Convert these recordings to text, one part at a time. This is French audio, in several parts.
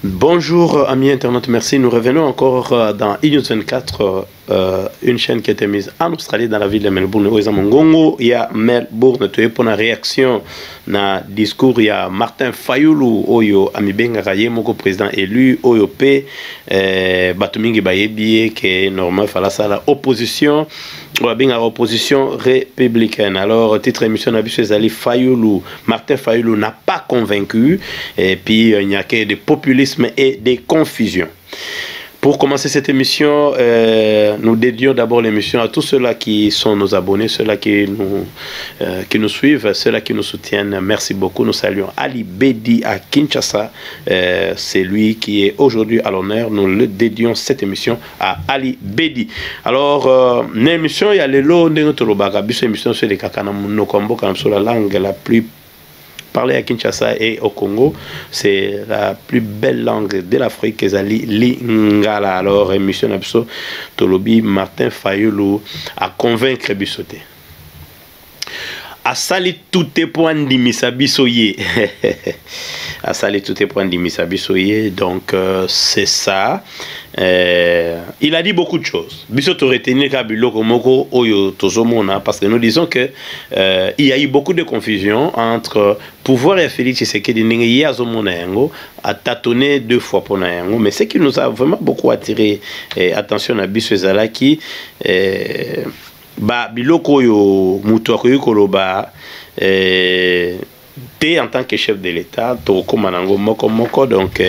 Bonjour amis internautes, merci. Nous revenons encore dans iNews 24, une chaîne qui a été mise en Australie, dans la ville de Melbourne. Il y a Melbourne, tu es pour la réaction na discours, il y a Martin Fayulu, Oyo Amibenga Rayemoko, président élu, Oyo P, Batumingi Bayebie, qui est normal, Falasala, opposition. Opposition républicaine. Alors, titre émission Zali Fayulu, Martin Fayulu n'a pas convaincu, et puis il n'y a que des populismes et des confusions. Pour commencer cette émission, nous dédions d'abord l'émission à tous ceux-là qui sont nos abonnés, ceux-là qui nous suivent, ceux-là qui nous soutiennent. Merci beaucoup. Nous saluons Ali Bedi à Kinshasa. C'est lui qui est aujourd'hui à l'honneur. Nous le dédions cette émission à Ali Bedi. Alors, l'émission, il y a le lot de notre émission sur les kakanamunokombo, sur la langue la plus parler à Kinshasa et au Congo, c'est la plus belle langue de l'Afrique, Ezali Lingala. Alors, émission Nabso, Tolobi, Martin Fayulu, à convaincre Bissoté. A sali tout tes points d'imisabisoye. A sali tout tes points d'imisabisoye. Donc, c'est ça. Il a dit beaucoup de choses. Bissot aurait tenu Kabilo Komoko Oyo Tozomona, parce que nous disons que il y a eu beaucoup de confusion entre pouvoir et Félix Tshisekedi Nengi Azomonayango a tâtonné 2 fois pour Nayango. Mais ce qui nous a vraiment beaucoup attiré attention à Bissot Zalaki, ba biloko yo mutu akoyi koloba te en tant que chef de l'État tokoma nango moko moko, donc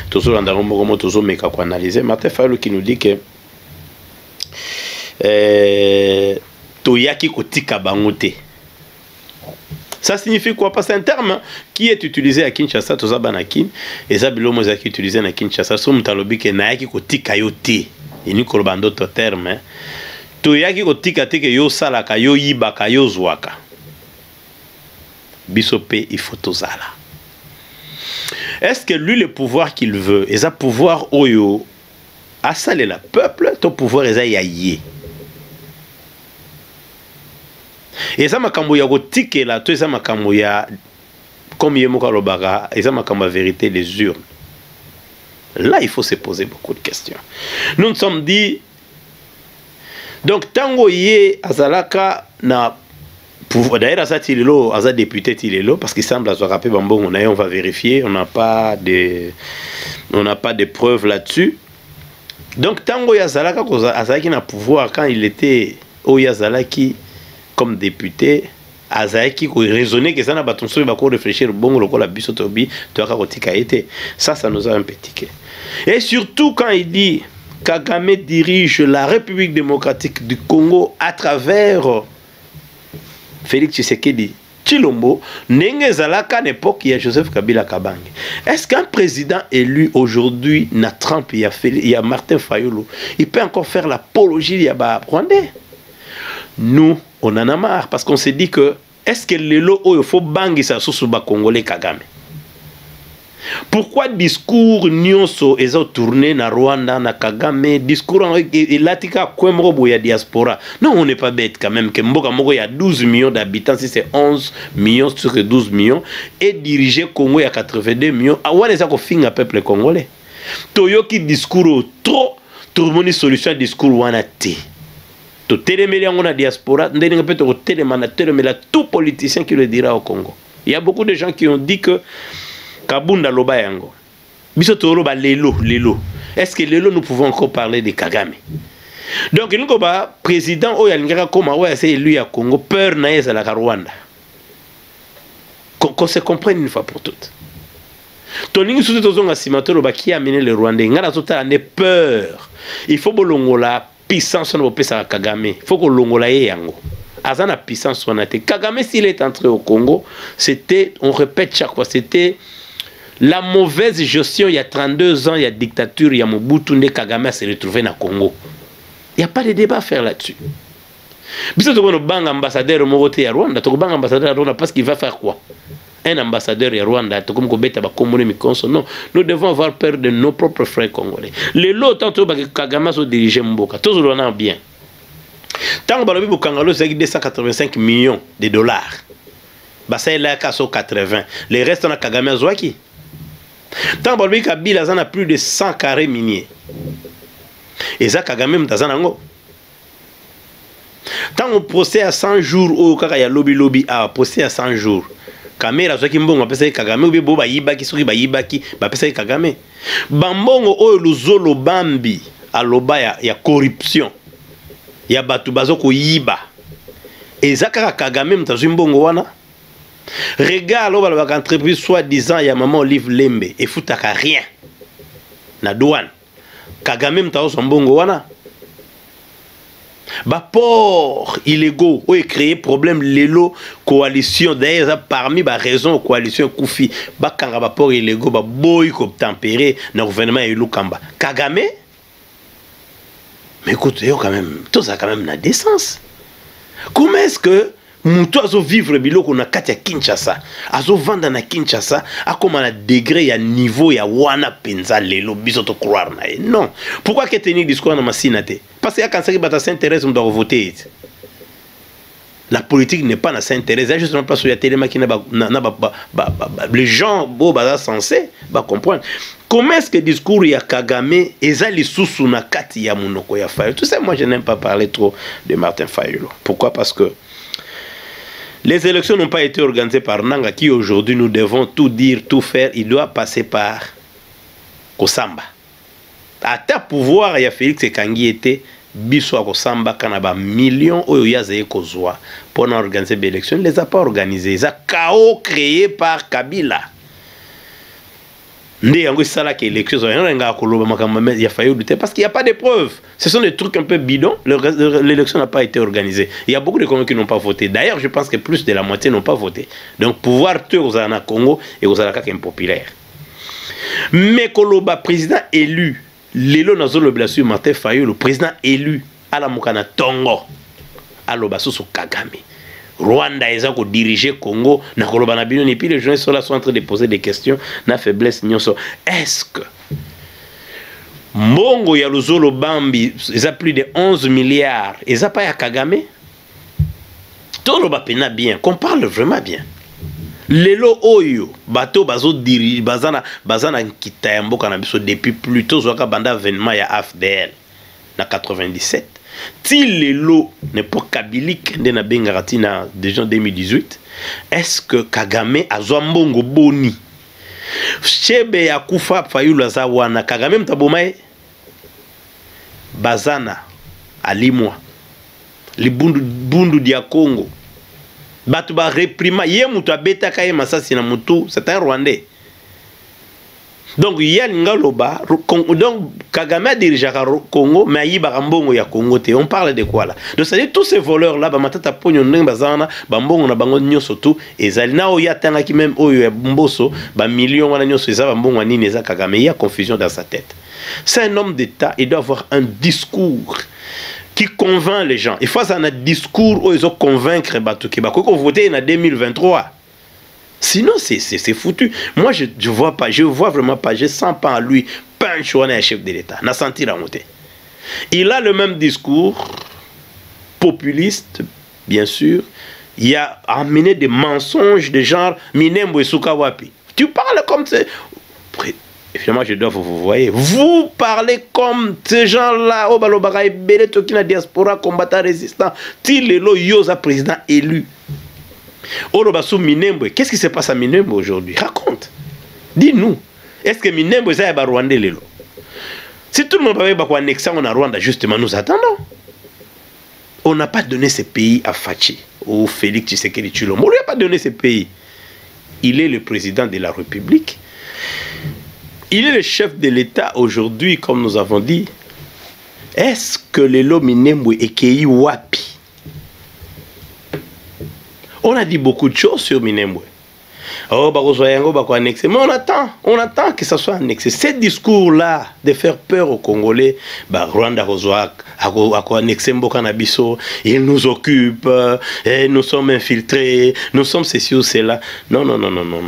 toujours ndango moko moko toujours meka ko analyser. Martin Fayulu qui nous dit que toyaki kotika bango te. Ça signifie quoi? Parce que c'est un terme qui est utilisé à Kinshasa, toza banakin, et ça bilo moza qui est utilisé à Kinshasa, so mutalobi ke nayaki kotika yo te. Et ni koloba d'autres termes. Toyaki kotika te ke yo salaka yo yibaka yo zwaka. Bisope il faut tozala. Est-ce que lui le pouvoir qu'il veut, et ça pouvoir oyo a salé la peuple, ton pouvoir eza yaye. Et ça makambo ya kotike la to ça makambo ya comme yemoka lobaka, et ça makambo vérité les urnes. Là il faut se poser beaucoup de questions. Nous nous sommes dit donc tango ye azalaka na pouvoir d'ailleurs asa tilelo asa député tilelo parce qu'il semble à se rappeler bambon on va vérifier, on n'a pas de preuves là-dessus. Donc tango ya azalaka azalaki na pouvoir quand il était au yazalaki comme député azalaki ko raisonner que ça na batonso ba ko réfléchir bon lokola bisotobi to ka kotika été. Ça nous a un peu tiqué. Et surtout quand il dit Kagame dirige la République démocratique du Congo à travers Félix Tshisekedi Tshilombo, Nenge Zalaka à l'époque, il y a Joseph Kabila Kabange. Est-ce qu'un président élu aujourd'hui, na Trump, il y a Martin Fayulu, il peut encore faire l'apologie, il y a Rwandais? Nous, on en a marre parce qu'on s'est dit que est-ce que les lots, il faut bangi ça sous Congolais Kagame? Pourquoi discours nyonso ezo tourné na Rwanda na Kagame discours ilatika kwemrobo ya diaspora? Non, on n'est pas bête quand même que mboka moko il y a 12 millions d'habitants, si c'est 11 millions sur 12 millions et diriger Congo il y a 82 millions. Awane ça ko finga peuple congolais. Toyoki discours trop tout le monde solution discours wana te. To télémeli ngona diaspora ndenge peut to télémana télémela tout politicien qui le dira au Congo. Il y a beaucoup de gens qui ont dit que Kabunda loba yango. Biso to loba lelo. Est-ce que lelo nous pouvons encore parler de Kagame? Donc il y a président oya lingaka koma oya c'est élu à Congo peur na yesa la Rwanda. Qu'on se comprenne une fois pour toutes. Toningi soute tozonga simatolo ba qui a mené le Rwandais ngala tota ne peur. Il faut bolongola puissance na bopesa Kagame. Il faut ko longola ye yango. Azana puissance on a été. Kagame s'il est entré au Congo, c'était, on répète chaque fois, c'était la mauvaise gestion. Il y a 32 ans, il y a dictature, il y a Mobutu, Kagame s'est retrouvé dans le Congo. Il n'y a pas de débat à faire là-dessus. Parce qu'il va faire quoi? Un ambassadeur à Rwanda, non, nous devons avoir peur de nos propres frères congolais. Les lots, tant que Kagame se dirige Mboka, tous le monde bien. Tant que Balobi Bukangalo, c'est 285 millions de dollars. Bah, c'est là qu'à 80. Les restes, on a Kagame Zouaki. Tant que Kabila a plus de 100 carrés miniers. Et ça, Kagame Mtazanango. Tant qu'on procès à 100 jours, au cas il y a lobby, procès à 100 jours. Kamera soki mbongo apesa Kagame obi bo bayibaki soki bayibaki bapesa Kagame. Bambongo oyo luzolo bambi aloba ya corruption. Ya batu bazo ko yiba. Ezaka Kagame mtazwi mbongo wana. Regarde ba entreprise soi-disant ya maman Olive Lembe et futaka rien. Na douane. Kagame mtazo mbongo wana. Ba port illégaux ont créé problème lelo coalition d'ailleurs parmi ba raison coalition Koufi ba kanga ba port illégaux ba boy ko tempérer na gouvernement elu Kamba Kagame. Mais écoute, quand même tout ça quand même na décence. Comment est-ce que Moutou azo vivre biloko na kati ya Kinshasa, azo vanda na Kinshasa, a comme un degré ya niveau ya wana penza lelo biso to croire na ye. Non. Pourquoi que tenir discours na masinate? Parce que quand ça qui s'intéresse, on doit voter. La politique n'est pas dans s'intéresse. Il y a juste une place où il y a tellement qui les gens beau bazar censés comprendre. Comment est-ce que le discours ya Kagame ezali susu na kati ya munoko ya Fayulu? Tout ça, moi je n'aime pas parler trop de Martin Fayulu. Pourquoi? Parce que les élections n'ont pas été organisées par Nanga qui aujourd'hui nous devons tout dire, tout faire. Il doit passer par Kosamba. À ta pouvoir, il y a Félix Ekangi était biso Kosamba kanaba millions oyo yazaye kozwa pour organiser les élections. Il ne les a pas organisées. C'est un chaos créé par Kabila. Parce qu'il n'y a pas de preuves. Ce sont des trucs un peu bidons. L'élection n'a pas été organisée. Il y a beaucoup de Congolais qui n'ont pas voté. D'ailleurs, je pense que plus de la moitié n'ont pas voté. Donc, pouvoir te aux Congo et aux Alaka qui est impopulaire. Mais Koloba, président élu, Lelo Nazolo Blassu Martin Fayulu, le président élu à la Mokana Tongo, à l'Obasoso Kagame. Rwanda est en diriger Congo, na koloba na bino et puis les gens sont là sont en train de poser des questions na faiblesse nyonso. Est-ce que Mbongo ya Luzolo Bambi ils a plus de 11 milliards, ils a pas ya Kagame? Tout le bapena bien, qu'on parle vraiment bien. Lelo oyo bato bazo dirige bazana kitayambo kana biso depuis plutôt zoka banda avènement ya AFDL na 97. Si lelo n'est pas kabilique de na bengarati na déjà 2018, est-ce que Kagame a Mbongo boni chebe ya kufa Fayulu azawana Kagame mtabomae bazana alimwa libundu bundu dia Congo batu ba reprima ye mutu abeta kaye masasi na mutu c'est un Rwandais. Donc il y a l'ingaloba donc Kagame a dirigé Congo mais il y a Mbongo ya Congo te. On parle de quoi là? Donc c'est tous ces voleurs là ba matata ponyo ndenge bazana ba Mbongo na bango nyoso tout ezali na o ya tanga ki même oyo ya Mboso ba millions wana nyoso eza ba Mbongo nini eza Kagame. Il y a confusion dans sa tête. C'est un homme d'État, il doit avoir un discours qui convainc les gens. Il faut un discours où ils ont convaincre Batou qui va voter en 2023. Sinon, c'est foutu. Moi, je vois pas, je vois vraiment pas, je sens pas en lui, pas un choix d'un chef de l'État. N'a senti la montée. Il a le même discours, populiste, bien sûr. Il a amené des mensonges de genre Minembo et Sukawapi. Tu parles comme ça. Et finalement, je dois vous voyez. Vous parlez comme ces gens-là, au Balobara et Bele, Tokina diaspora, combattant résistant, Tilelo Yosa, président élu. Orobassou Minembo, qu'est-ce qui se passe à Minembo aujourd'hui? Raconte. Dis-nous. Est-ce que Minembo est à Rwanda Lelo? Si tout le monde va annexer en Rwanda, justement, nous attendons. On n'a pas donné ce pays à Fachi, au Félix Tshisekedi Tshilombo. On ne lui a pas donné ce pays. Il est le président de la République. Il est le chef de l'État aujourd'hui, comme nous avons dit. Est-ce que Lelo Minembo est Kei Wapi? On a dit beaucoup de choses sur Minembwe. Oh, mais on attend que ça soit annexé. Ces discours-là de faire peur aux Congolais, Rwanda a annexé Mbokanabiso, ils nous occupent, nous sommes infiltrés, nous sommes ceci ou cela. Non.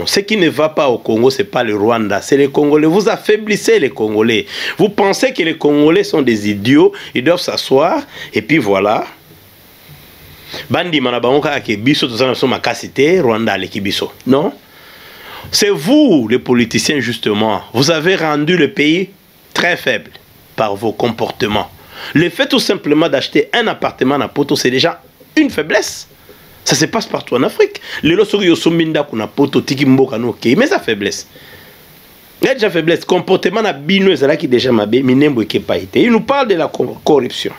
Ce qui ne va pas au Congo, ce n'est pas le Rwanda, c'est les Congolais. Vous affaiblissez les Congolais. Vous pensez que les Congolais sont des idiots, ils doivent s'asseoir, et puis voilà. Bandi manabangoka ke biso tozana so makasite Rwanda aleki biso. Non. C'est vous, les politiciens, justement. Vous avez rendu le pays très faible par vos comportements. Le fait tout simplement d'acheter un appartement à Poto, c'est déjà une faiblesse. Ça se passe partout en Afrique. Les lorsque Poto, mais ça faiblesse. Il y a déjà faiblesse. Comportement na bino ezala qui déjà mabé, minembo qui pas été. Il nous parle de la corruption.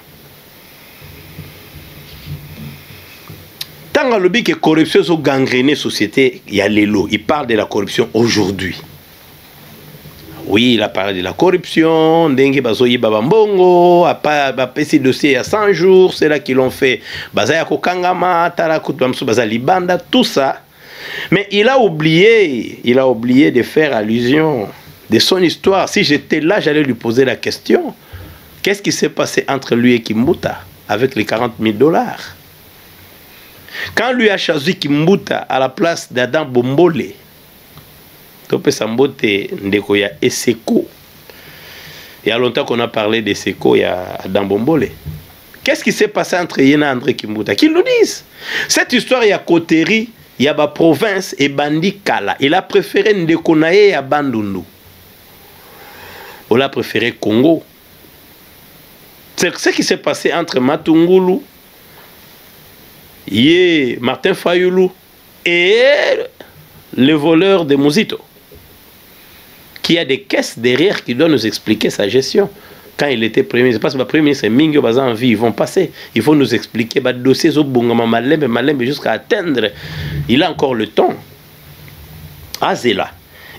Tant que le que corruption a gangréné la société, il y a les lots. Il parle de la corruption aujourd'hui. Oui, il a parlé de la corruption, dengue bazoyi babambongo, a passé dossier il y a 100 jours, c'est là qu'ils l'ont fait. Bazaya kokangama, tarakut bamsu bazalibanda, tout ça. Mais il a oublié de faire allusion de son histoire. Si j'étais là, j'allais lui poser la question. Qu'est-ce qui s'est passé entre lui et Kimbuta avec les 40 000 $? Quand lui a choisi Kimbuta à la place d'Adam Bombole, Topé Sambote Ndeko ya Eseko. Il y a longtemps qu'on a parlé d'Eseko, il y a Adam Bombole. Qu'est-ce qui s'est passé entre Yena et André Kimbuta? Qu'ils nous disent. Cette histoire, il y a Koteri, il y a ba province et Bandi Kala. Il a préféré Ndeko Naye à Bandundu. On a préféré Congo. C'est ce qui s'est passé entre Matungulu, Martin Fayoulou et le voleur de Mouzito, qui a des caisses derrière qui doivent nous expliquer sa gestion. Quand il était premier ministre, parce que le premier ministre Mingo Baza en vie, ils vont passer. Il faut nous expliquer le dossier Malembe jusqu'à atteindre. Il a encore le temps. Azela.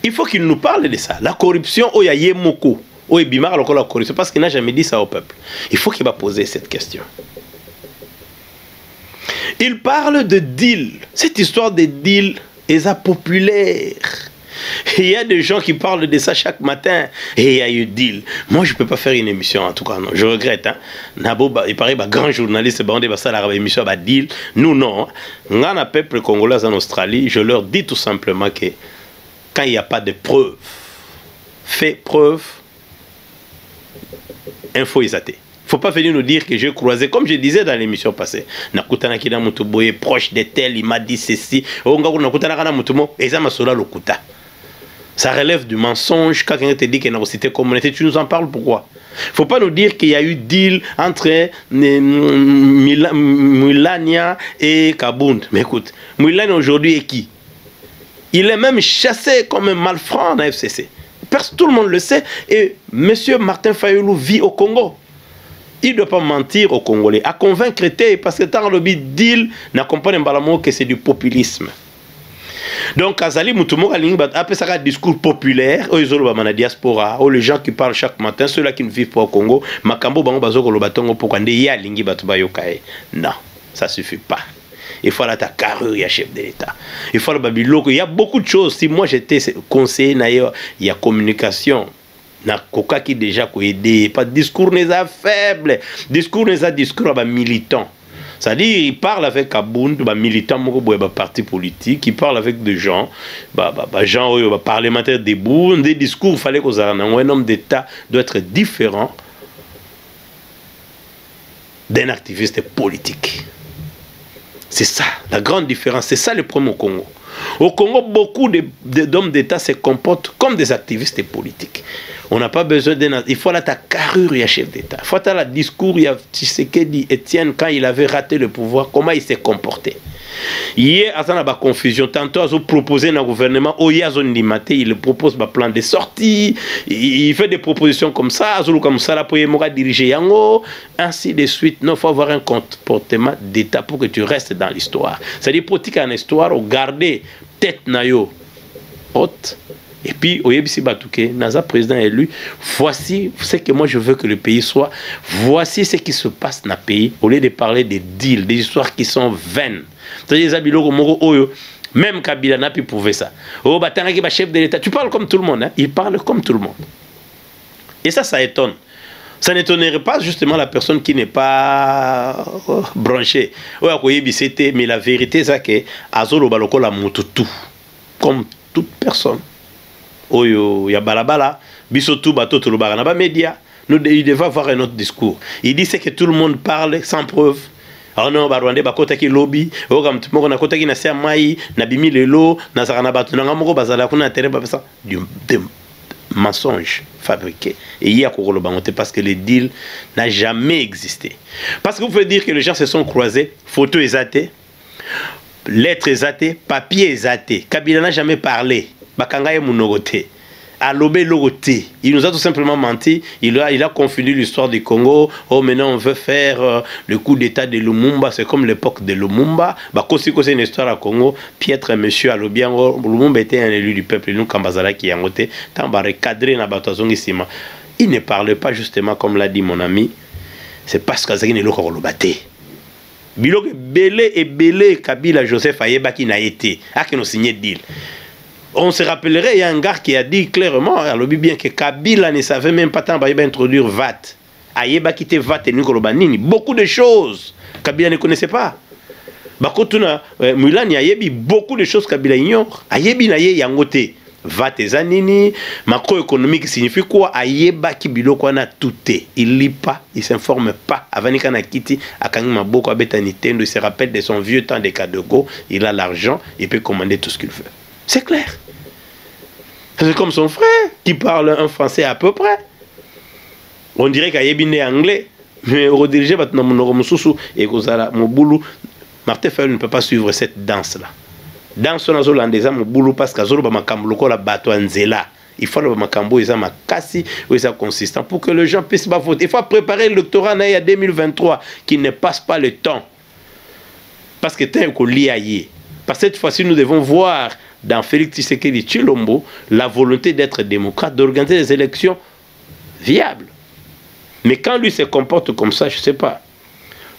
Il faut qu'il nous parle de ça. La corruption, il y a Yemoko. Il y a la corruption, parce qu'il n'a jamais dit ça au peuple. Il faut qu'il va poser cette question. Il parle de deal. Cette histoire de deal est populaire. Il y a des gens qui parlent de ça chaque matin. Et il y a eu deal. Moi, je ne peux pas faire une émission, en tout cas, non. Je regrette. Hein. Nabo, il paraît que grand journaliste, on dit ça, la émission, deal. Nous, non. Dans le peuple congolais en Australie, je leur dis tout simplement que quand il n'y a pas de preuves, fait preuve, info isaté. Il ne faut pas venir nous dire que j'ai croisé, comme je disais dans l'émission passée. Nakutana kina mutuboye proche de tel, il m'a dit ceci. Nakutana kana mutumo, eza masola lokuta. Ça relève du mensonge. Quand quelqu'un te dit qu'il y a une cité communauté, tu nous en parles pourquoi? Il ne faut pas nous dire qu'il y a eu deal entre Moulania et Kabound. Mais écoute, Moulania aujourd'hui est qui? Il est même chassé comme un malfrat dans la FCC. Tout le monde le sait. Et M. Martin Fayoulou vit au Congo. Il ne doit pas mentir aux Congolais. À convaincre, parce que tant le deal n'accompagne pas que c'est du populisme. Donc, Azali Moutoumou après ça, un discours populaire, la diaspora, les gens qui parlent chaque matin, ceux-là qui ne vivent pas au Congo, Makambo Bango Bazoko Lobatongo pour qu'on ait Lingi Batubayokae. Non, ça ne suffit pas. Il faut la carrure, il y a chef de l'État. Il faut le Babiloko. Il y a beaucoup de choses. Si moi j'étais conseiller, il y a communication. Na koka qui déjà aidé, pas de discours n'est pas faible, discours n'est pas discours à militant. C'est-à-dire il parle avec Kabound, militant parti politique, il parle avec des gens, gens parlementaires debout, des discours il fallait qu'on un homme d'État doit être différent d'un activiste politique. C'est ça la grande différence, c'est ça le problème au Congo. Au Congo, beaucoup d'hommes d'État se comportent comme des activistes politiques. On n'a pas besoin d'un... Il faut la carrure, il y a chef d'État. Il faut la discours, il y a Tshisekedi Étienne, quand il avait raté le pouvoir, comment il s'est comporté. Hier, il y a une confusion. Tantôt, il a proposé un gouvernement, il propose un plan de sortie, il fait des propositions comme ça, il diriger ainsi de suite. Non, il faut avoir un comportement d'État pour que tu restes dans l'histoire. C'est-à-dire, politique en histoire, garder tête nayo haute. Et puis, Oyebisi Batouké, Naza président élu, voici ce que moi je veux que le pays soit, voici ce qui se passe dans le pays, au lieu de parler des deals, des histoires qui sont vaines. Même Kabila n'a pu prouver ça. Oh, chef de l'État, tu parles comme tout le monde, hein? Il parle comme tout le monde. Et ça étonne. Ça n'étonnerait pas justement la personne qui n'est pas branchée. Mais la vérité, c'est que Azolo Baloko la mututu, comme toute personne. Oyo ya balabala bisotu bato to lobara na ba média, il devait avoir un autre discours. Il dit c'est que tout le monde parle sans preuve Oh non, Rwanda bakota ki lobby, o kam moko na kota ki na sia mai, na bimi lelo, na zakana batu na moko bazala kuna terre ba ça du mensonge fabriqué. Et il y a Kokolo Bangote parce que le deal n'a jamais existé. Parce que vous pouvez dire que les gens se sont croisés, photo exatée, lettres exatées, papier exaté. Kabila n'a jamais parlé. Bakanga et Munogote. Alobé Logote. Il nous a tout simplement menti. Il a confondu l'histoire du Congo. Oh, maintenant on veut faire le coup d'état de Lumumba. C'est comme l'époque de Lumumba. Bakosi c'est une histoire à Congo. Piètre monsieur Alobiango. Lumumba était un élu du peuple. Nous, Kambazala qui a ngoté. Tamba recadré na batazongi sima. Il ne parlait pas justement comme l'a dit mon ami. C'est parce qu'il ne l'a pas dit. Bilok belé et belé Kabila Joseph Ayeba qui n'a été. A qui nous signé deal. On se rappellerait, il y a un gars qui a dit clairement, alors bien que Kabila ne savait même pas tant introduire VAT. Ayeba qui était VAT et Nikolo Banini. Beaucoup de choses Kabila ne connaissait pas. Bakotuna Mulani Ayebi, beaucoup de choses Kabila ignore. Ayebi na ye yangote. VAT et Zanini, macroéconomique signifie quoi? Ayeba qui biloko na touté. Il lit pas, il s'informe pas. Avanika na kiti, akangi maboko abeta Nintendo, il se rappelle de son vieux temps de Kadogo, il a l'argent, il peut commander tout ce qu'il veut. C'est clair. C'est comme son frère qui parle un français à peu près. On dirait qu'Ayebi est anglais, mais redirigé maintenant mon mususu et Kozala Mobulu. Martin Fayulu ne peut pas suivre cette danse-là. Dans son holandais, mon boulot parce que Zoro Bamakambo la bateau Nzela. Il faut le Makambo, ils ont ma cassi, ils sont consistants pour que les gens puissent pas voter. Il faut préparer le doctorat en 2023 qui ne passe pas le temps. Parce que tant qu'on lit ailleurs. Parce que cette fois-ci, nous devons voir dans Félix Tshisekedi Tshilombo la volonté d'être démocrate, d'organiser des élections viables. Mais quand lui se comporte comme ça, je ne sais pas.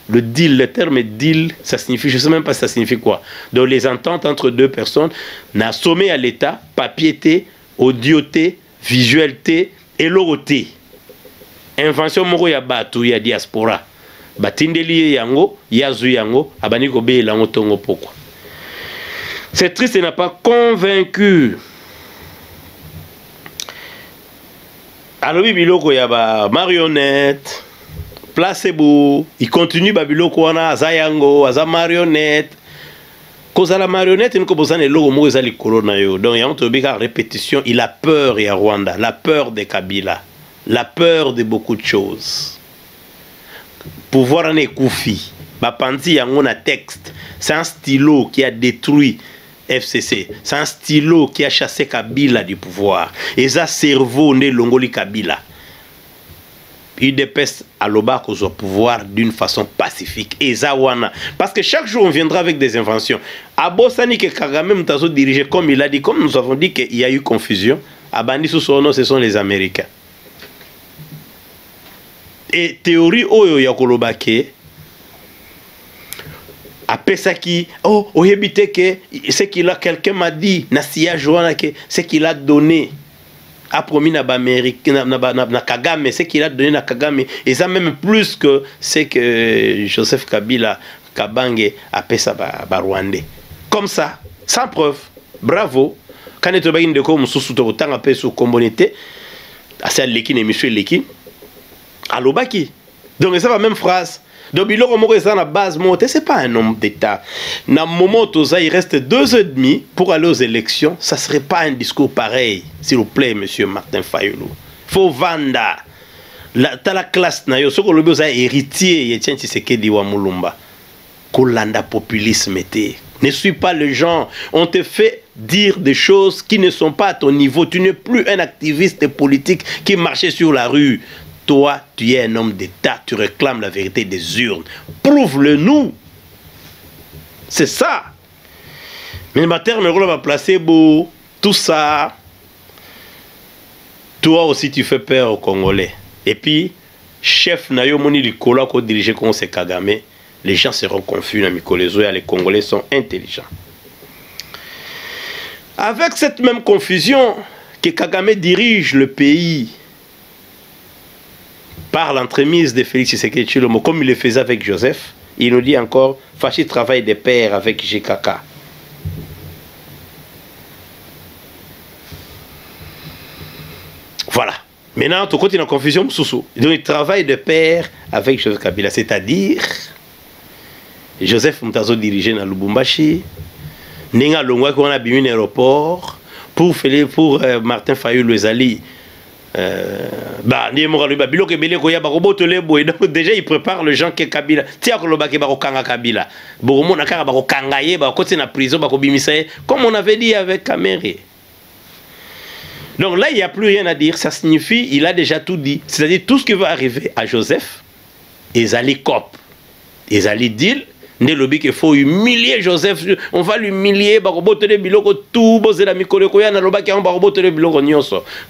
Le deal, le terme deal, ça signifie, je ne sais même pas ça signifie quoi. Donc les ententes entre deux personnes, n'a sommé à l'État, papier-té, audio-té, visuel-té, et logo-té. Invention moro ya batu ya diaspora. Batindeli yango, yazu yango, abaniko be lango tongo poko. C'est triste, il n'a pas convaincu. Alors oui, biloko ya ba marionnette. Placebo, il continue Babiloko wana azayango, aza marionnette. Cause à la marionnette, il ne logo mo ezali corona yo. Donc il y a une répétition, il a peur ya Rwanda, la peur de Kabila, la peur de beaucoup de choses. Pouvoir en écoufi, bapanzi yango na texte, c'est un stylo qui a détruit FCC, c'est un stylo qui a chassé Kabila du pouvoir. Et ça cerveau né longoli Kabila. Il dépêche à l'oba au pouvoir d'une façon pacifique. Et Zawana. Parce que chaque jour, on viendra avec des inventions. À Bossani, que Kagame Mtazo dirigeait comme il a dit, comme nous avons dit qu'il y a eu confusion, à Bandi Soussono, ce sont les Américains. Et théorie, Oyo Yakolobake, à Pesaki, oh, Oyebite, ce qu'il a, quelqu'un m'a dit, Nassia Joana, ce qu'il a donné. A promis na Kagame, ce qu'il a donné à Kagame, et ça même plus que ce que Joseph Kabila Kabange a fait ça à Rwandais. Comme ça, sans preuve, bravo. Quand on a de comme sous autant appelé sous combonité, à celle Lekin et monsieur Lekin, à l'Obaki. Donc c'est la même phrase. Donc Biloko Moko est la base montée, c'est pas un homme d'État. Dans le moment où il reste 2 ans et demi pour aller aux élections, ça serait pas un discours pareil, s'il vous plaît, monsieur Martin Fayulu. Faut vendre. T'as la classe, ce que le héritier, Etienne Tshisekedi wa Mulumba. Kolanda populisme était. Ne suis pas le gens. On te fait dire des choses qui ne sont pas à ton niveau. Tu n'es plus un activiste politique qui marchait sur la rue. Toi, tu es un homme d'État, tu réclames la vérité des urnes. Prouve-le nous. C'est ça. Mais ma terre me va placer beau. Tout ça. Toi aussi, tu fais peur aux Congolais. Et puis, chef Nayo Moni Likola, qui dirige comme c'est Kagame, les gens seront confus. Les Congolais sont intelligents. Avec cette même confusion que Kagame dirige le pays, par l'entremise de Félix Tshisekedi Tshilombo, comme il le faisait avec Joseph, il nous dit encore, Fachi travaille de pair avec GKK. Voilà. Maintenant, tout côté, il y a une confusion, Soussou. Donc, il travaille de pair avec Joseph Kabila, c'est-à-dire, Joseph Mutazo dirigé dans Lubumbashi. Ninga Longwa qui a bimi l'aéroport pour Martin Fayulu ezali. Bah ni mo ba biloko ebele ko ya ba robotole boy. Donc déjà il prépare le gens que Kabila. Tia ko loba ke ba ko kanga Kabila. Bo mo na kanga ba ko kanga ye ba ko na prison ba ko bimisa comme on avait dit avec Kamere. Donc là il n'y a plus rien à dire, ça signifie il a déjà tout dit. C'est-à-dire tout ce qui va arriver à Joseph ezali cop. Ezali deal. Ne lobby qu'il faut humilier Joseph, on va l'humilier, quand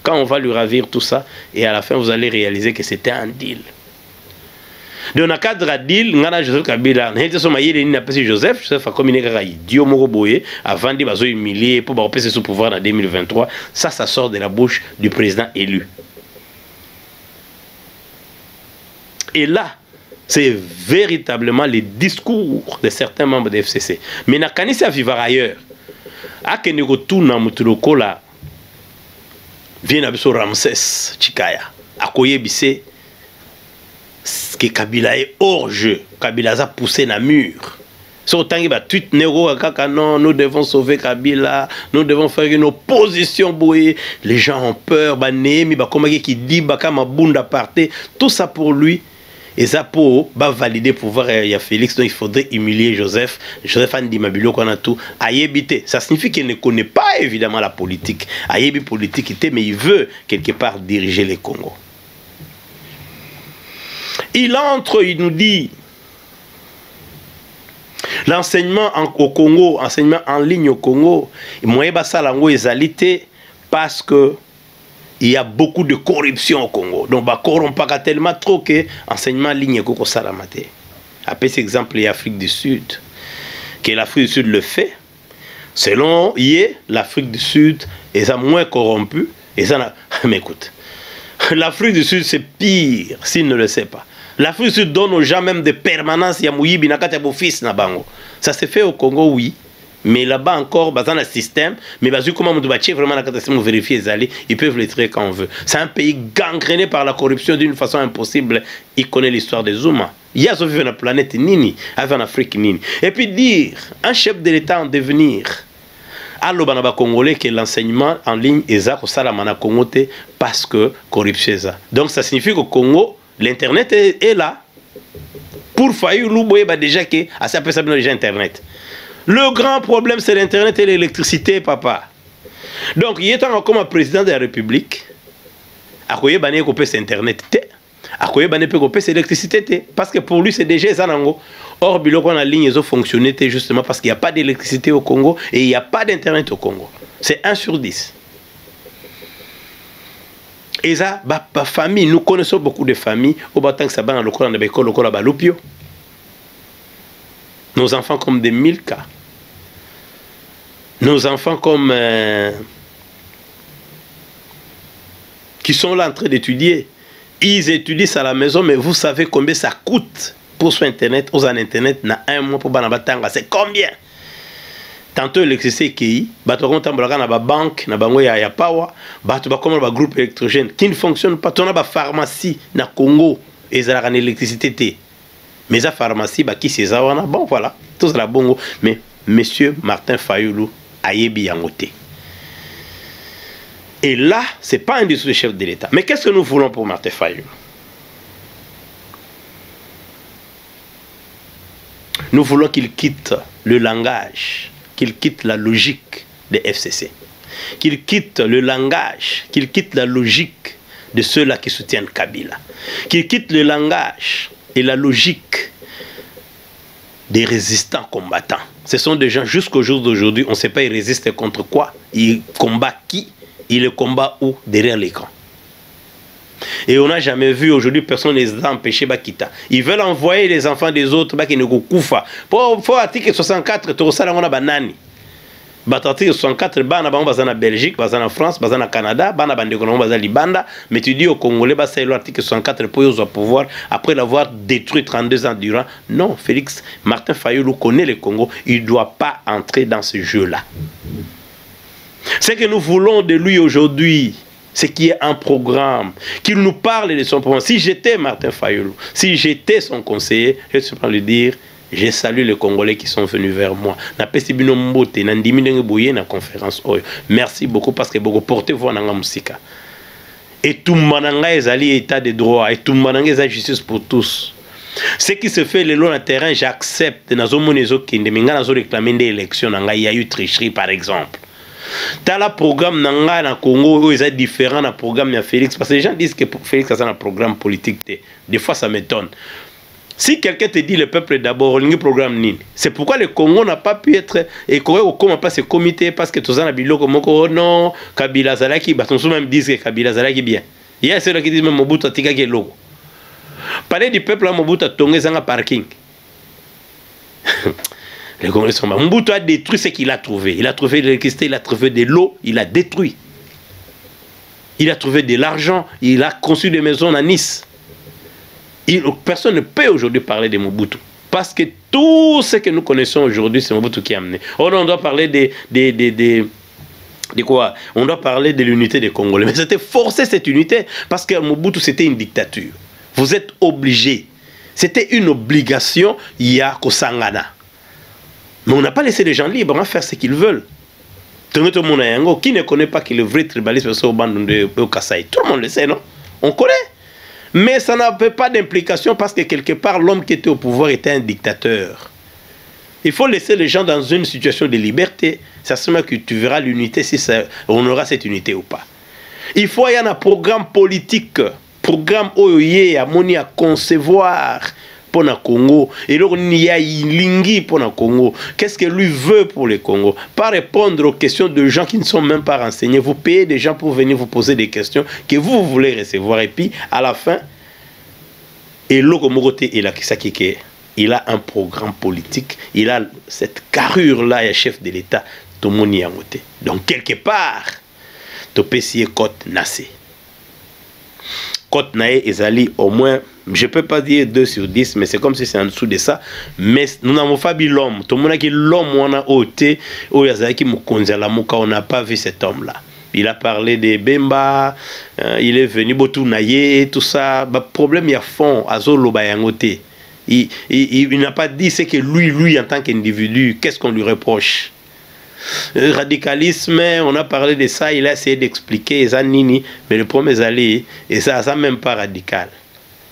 on va lui ravir tout ça, et à la fin vous allez réaliser que c'était un deal. Donc dans le cadre de deal, Joseph Kabila, Joseph a combiné idiot Moroboye avant de humilier pour passer sous pouvoir en 2023. Ça sort de la bouche du président élu. Et là, c'est véritablement les discours de certains membres de FCC. Mais na kanisa vivre ailleurs. Akene ko tuna mutuloko la vient abiso Ramsès Chikaya. Akoye bise que Kabila est hors jeu. Kabila a poussé na mur. So tangi ba tweet nero kaka non, nous devons sauver Kabila, nous devons faire une opposition boye. Les gens ont peur, ba nemi ba komaki qui dit ba kama bunda parte, tout ça pour lui. Et ça pour valider pouvoir il y a Félix, donc il faudrait humilier Joseph. Joseph Andi Mabilo qu'on a tout. Ayébité, ça signifie qu'il ne connaît pas évidemment la politique. Ayébi politique, mais il veut quelque part diriger les Congo. Il entre, il nous dit l'enseignement au Congo, enseignement en ligne au Congo, moyen basa lango ezalité parce que il y a beaucoup de corruption au Congo. Donc, bah, corrompt pas tellement trop que l'enseignement en ligne est beaucoup salamate. Après cet exemple, il y a l'Afrique du Sud. Que l'Afrique du Sud le fait. Selon l'Afrique du Sud est moins corrompue. Et ça, mais écoute, l'Afrique du Sud, c'est pire s'il ne le sait pas. L'Afrique du Sud donne aux gens même de permanence. Il y a Mouyibi, ça se fait au Congo, oui. Mais là-bas encore, dans le système, mais comment on doit vraiment la catastrophe, on vérifie les alliés, ils peuvent les traiter quand on veut. C'est un pays gangréné par la corruption d'une façon impossible. Il connaît l'histoire des Zouma. Il y a sur la planète Nini, avec en Afrique Nini. Et puis dire, un chef de l'État en devenir, à l'Obanaba Congolais, que l'enseignement en ligne est ça, Salamana Congote, parce que corruption est ça. Donc ça signifie qu'au Congo, l'Internet est là. Pour Fayulu, déjà que, à ça peut s'appeler déjà Internet. Le grand problème, c'est l'Internet et l'électricité, papa. Donc, il est encore comme président de la République. Akoye bané kopé c'est Internet. Akoye bané peut kopé c'est l'électricité. Parce que pour lui, c'est déjà ça. Or, biloko na ligne, ils ont fonctionné justement parce qu'il n'y a pas d'électricité au Congo et il n'y a pas d'Internet au Congo. C'est 1 sur 10. Et ça, famille, nous connaissons beaucoup de familles. Au bâtiment que ça va dans le coin de l'école, le coin de nos enfants comme des Milka. Nos enfants comme... qui sont là en train d'étudier. Ils étudient à la maison, mais vous savez combien ça coûte pour sur Internet. Aux Internet, na un mois pour Banabatanga. C'est combien? Tantôt l'électricité qui bateau compte na ba banque na bango ya power bateau ba comme ba groupe électrogène qui ne fonctionne pas. Ton ba pharmacie na Congo et ça la électricité. Mais la pharmacie, qui c'est ça, bon voilà, tout ça bon. Mais monsieur Martin Fayulu a yebi yangote. Et là, ce n'est pas un des chefs de l'État. Mais qu'est-ce que nous voulons pour Martin Fayulu? Nous voulons qu'il quitte le langage, qu'il quitte la logique des FCC, qu'il quitte le langage, qu'il quitte la logique de ceux-là qui soutiennent Kabila, qu'il quitte le langage et la logique des résistants combattants. Ce sont des gens, jusqu'au jour d'aujourd'hui, on ne sait pas ils résistent contre quoi, ils combattent qui, ils le combattent où, derrière l'écran. Et on n'a jamais vu aujourd'hui, personne ne les a empêchés Bakita. Ils veulent envoyer les enfants des autres qui ne koufa. Pour article 64, tu as un banani. Article 64, bana en Belgique, en France, en Canada, en Libanda, mais tu dis aux Congolais, c'est l'article 64 pour au pouvoir après l'avoir détruit 32 ans durant. Non, Félix Martin Fayulu connaît le Congo, il ne doit pas entrer dans ce jeu-là. Ce que nous voulons de lui aujourd'hui, c'est qu'il y ait un programme, qu'il nous parle de son programme. Si j'étais Martin Fayulu, si j'étais son conseiller, je suis pas lui dire, Je salue les Congolais qui sont venus vers moi. Merci beaucoup parce que beaucoup portez-vous dans la musique. Et tout le monde a état de droit. Et tout le monde a justice pour tous. Ce qui se fait le long du terrain, j'accepte. Dans le réclamer des élections, il y a eu tricherie par exemple. Dans le programme dans Congo, il est différent du programme de Félix. Parce que les gens disent que Félix a un programme politique. Des fois, ça m'étonne. Si quelqu'un te dit le peuple d'abord, le programme Nini, c'est pourquoi le Congo n'a pas pu être écoré au comment pas ce comité parce que tous en habilo comme oh non, Kabila Zalaki, bah tous même disent que Kabila Zalaki bien. Il y a ceux qui disent même Mobutu Atika qui est logo. Parler du peuple à Mobutu Tongé Zanga parking. Les Congolais sont morts. Mobutu a détruit ce qu'il a trouvé. Il a trouvé de l'électricité, il a trouvé de l'eau, il a détruit. Il a trouvé de l'argent, il a construit des maisons à Nice. Personne ne peut aujourd'hui parler de Mobutu. Parce que tout ce que nous connaissons aujourd'hui, c'est Mobutu qui a amené. Or, on doit parler de quoi? On doit parler de l'unité des Congolais. Mais c'était forcé cette unité parce que Mobutu, c'était une dictature. Vous êtes obligés. C'était une obligation, il y a Kosangana. Mais on n'a pas laissé les gens libres à faire ce qu'ils veulent. Qui ne connaît pas que le vrai tribalisme, c'est au Bandung de Kasaï? Tout le monde le sait, non? On connaît. Mais ça n'avait pas d'implication parce que quelque part, l'homme qui était au pouvoir était un dictateur. Il faut laisser les gens dans une situation de liberté. C'est seulement que tu verras l'unité, si on aura cette unité ou pas. Il faut y avoir un programme politique, programme OEE, à concevoir pour le Congo. Et donc, il y a Ilingi pour le Congo. Qu'est-ce que lui veut pour le Congo? Pas répondre aux questions de gens qui ne sont même pas renseignés. Vous payez des gens pour venir vous poser des questions que vous voulez recevoir. Et puis, à la fin, et il a un programme politique. Il a cette carrure-là, il est chef de l'État. Tout le monde y a voté. Donc, quelque part, tu peux essayer Côte Nassé. Côte Naé et Zali, au moins, je ne peux pas dire 2 sur 10, mais c'est comme si c'est en dessous de ça. Mais nous n'avons pas vu l'homme. Tout le monde a dit l'homme, on a ôté, on n'a pas vu cet homme-là. Il a parlé de Bemba, il est venu, Botou Naye, tout ça. Le problème, il y a fond, Azolo Bayangote. Il n'a pas dit ce que lui, en tant qu'individu, qu'est-ce qu'on lui reproche. Radicalisme, on a parlé de ça, il a essayé d'expliquer, mais le problème est allé, et ça même pas radical.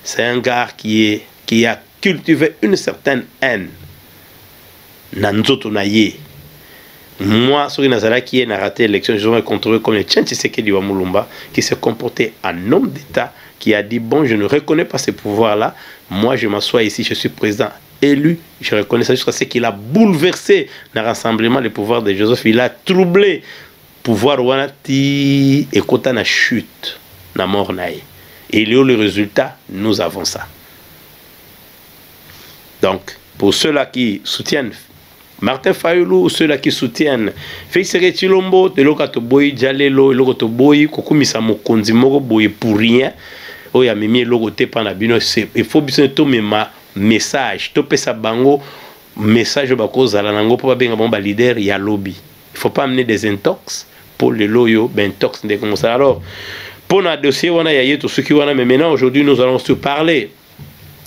C'est un gars qui a cultivé une certaine haine. Moi, ce qui a raté l'élection, je vais contrôler comme le Tchan Tshisekedi wa Mulumba, qui s'est comporté en homme d'État, qui a dit, bon, je ne reconnais pas ce pouvoir-là, moi je m'assois ici, je suis président élu, je reconnais ça jusqu'à ce qu'il a bouleversé le rassemblement des pouvoirs de Joseph, il a troublé le pouvoir Wanati et Kota na chute, na mort naï. Et il y a eu le résultat, nous avons ça. Donc, pour ceux-là qui soutiennent Martin Fayulu, ceux-là qui soutiennent Félix Chilombo, de l'okato boy Jalelo, l'okato boy Kokumisa Mokonzi Moko boy pour rien. Oh ya mimi logoté pendant bino, il faut bien tout ma message, to pesa bango message ba koza la nango pour benga bon ba leader ya lobby. Il faut pas amener des intox pour les loyo ben intox de comme ça. Alors pour notre dossier on a yé tout ce qui on a, mais maintenant aujourd'hui nous allons se parler.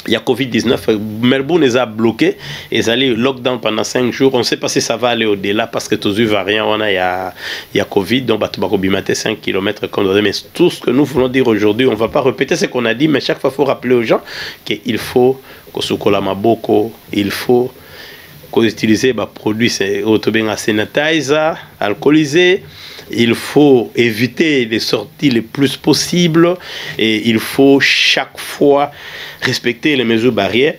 Il y a Covid-19, Melbourne les a bloqués, ils allaient lockdown pendant 5 jours. On ne sait pas si ça va aller au-delà parce que tous les variants, il y a Covid, donc il y a 5 km. Mais tout ce que nous voulons dire aujourd'hui, on ne va pas répéter ce qu'on a dit, mais chaque fois, il faut rappeler aux gens qu'il faut qu'on se colle à Maboko, il faut qu'on utilise des produits sanitizer, alcoolisés. Il faut éviter les sorties les plus possibles et il faut chaque fois respecter les mesures barrières.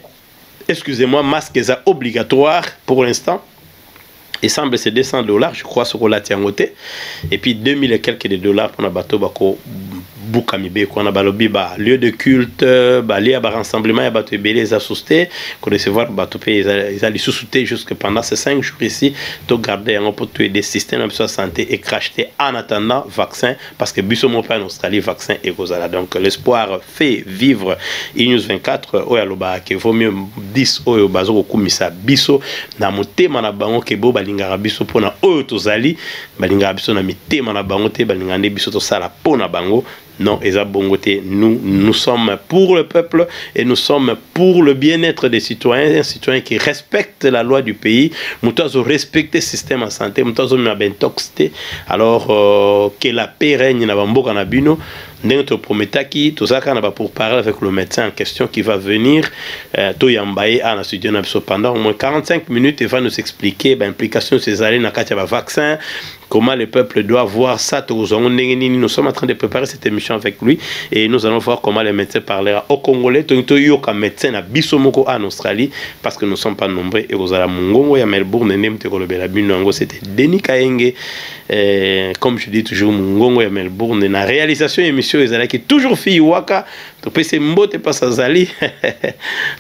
Excusez-moi, masque est obligatoire pour l'instant. Il semble que c'est $200, je crois, sur la tiangote. Et puis 2000 et quelques dollars pour un bateau bako Bukamibe, qu'on a balobi ba lieu de culte, ba lieu à rassemblement, bateau belé, ils assusté, qu'on recevoir bateau pays, ils allaient sous-souter jusque pendant ces 5 jours ici, de garder un peu des systèmes de santé et cracheter en attendant vaccin, parce que biso mon père en Australie, vaccin et gozala. Donc l'espoir fait vivre News 24, oyaloba, que vaut mieux 10 oyo bazo kumisa biso, na motema na bango ke bo balingara biso pona oyo tozali, balingara biso na mitema na bango te, balingande biso to sala pona bango. Non, Eza Bongote, nous sommes pour le peuple et nous sommes pour le bien-être des citoyens, un citoyen qui respecte la loi du pays, nous devons respecter le système de santé, nous devons alors que la paix règne dans Bamboka Nabino. Nous promettons pour parler avec le médecin en question qui va venir pendant au moins 45 minutes. Il va nous expliquer l'implication de ces années dans le vaccin, comment le peuple doit voir ça. Nous sommes en train de préparer cette émission avec lui et nous allons voir comment les médecins parlera au Congolais. Nous avons médecin à Bissomoko en Australie parce que nous ne sommes pas nombreux. Et vous allez à Mongongo et à Melbourne. C'était Denis Kaenge. Comme je dis toujours, Mongongo et à Melbourne. La réalisation de l'émission est toujours fille Waka. Tu peux se mbote pas ça zali.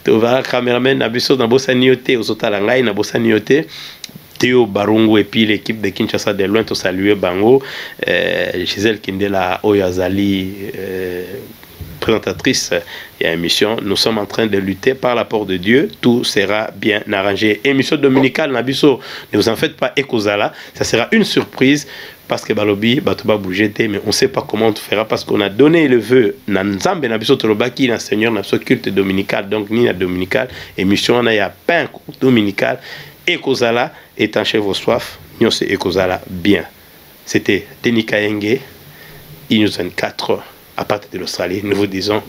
Tu vas caméraman na biso na bossa nioté aux otalangai na bossa nioté. Théo Barungu et puis l'équipe de Kinshasa de loin, tout saluer Bango, Gisèle Kindela Oyazali, présentatrice de l'émission. Nous sommes en train de lutter par l'apport de Dieu, tout sera bien arrangé. Émission dominicale, Nabiso, ne vous en faites pas, Ekozala, ça sera une surprise parce que Balobi, Batoba bouger, mais on ne sait pas comment on fera parce qu'on a donné le vœu, Nanzambe, Nabiso Tolobaki, na Seigneur, Nabiso culte dominical, donc ni la dominical, émission, on a ya pain dominical. Ekozala, étanchez vos soifs, nous c'est Ekozala bien. C'était Denis Kaenge, News 24, à partir de l'Australie. Nous vous disons